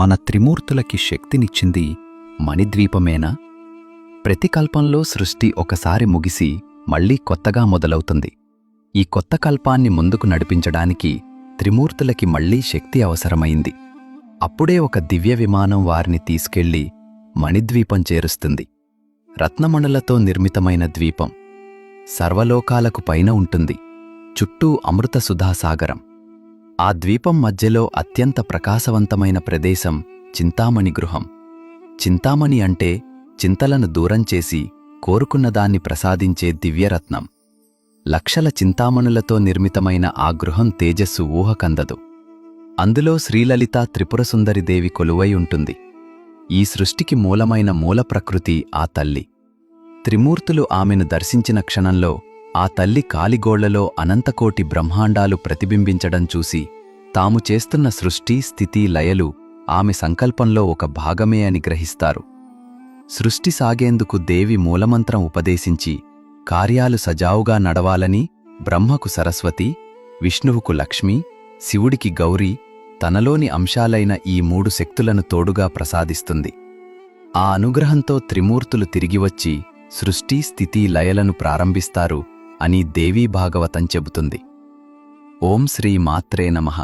మన త్రిమూర్తులకి శక్తినిచ్చింది మణిద్వీపమేనా? ప్రతి కల్పంలో సృష్టి ఒకసారి ముగిసి మళ్లీ కొత్తగా మొదలవుతుంది. ఈ కొత్త కల్పాన్ని ముందుకు నడిపించడానికి త్రిమూర్తులకి మళ్లీ శక్తి అవసరమైంది. అప్పుడే ఒక దివ్య విమానం వారిని తీసుకెళ్లి మణిద్వీపం చేరుస్తుంది. రత్నమణులతో నిర్మితమైన ద్వీపం సర్వలోకాలకు పైన ఉంటుంది. చుట్టూ అమృత సుధాసాగరం. ఆ ద్వీపం మధ్యలో అత్యంత ప్రకాశవంతమైన ప్రదేశం చింతామణి గృహం. చింతామణి అంటే చింతలను దూరం చేసి కోరుకున్నదాన్ని ప్రసాదించే దివ్యరత్నం. లక్షల చింతామణులతో నిర్మితమైన ఆ గృహం తేజస్సు ఊహకందదు. అందులో శ్రీలలిత త్రిపురసుందరిదేవి కొలువై ఉంటుంది. ఈ సృష్టికి మూలమైన మూల ప్రకృతి ఆ తల్లి. త్రిమూర్తులు ఆమెను దర్శించిన క్షణంలో ఆ తల్లి కాలిగోళ్లలో అనంతకోటి బ్రహ్మాండాలు ప్రతిబింబించడం చూసి తాము చేస్తున్న సృష్టి స్థితి లయలు ఆమె సంకల్పంలో ఒక భాగమే అని గ్రహిస్తారు. సృష్టి సాగేందుకు దేవి మూలమంత్రం ఉపదేశించి కార్యాలు సజావుగా నడవాలని బ్రహ్మకు సరస్వతి, విష్ణువుకు లక్ష్మి, శివుడికి గౌరీ, తనలోని అంశాలైన ఈ 3 శక్తులను తోడుగా ప్రసాదిస్తుంది. ఆ అనుగ్రహంతో త్రిమూర్తులు తిరిగివచ్చి సృష్టి స్థితి లయలను ప్రారంభిస్తారు అని దేవీ భాగవతం చెబుతుంది. ఓం శ్రీ మాత్రే నమః.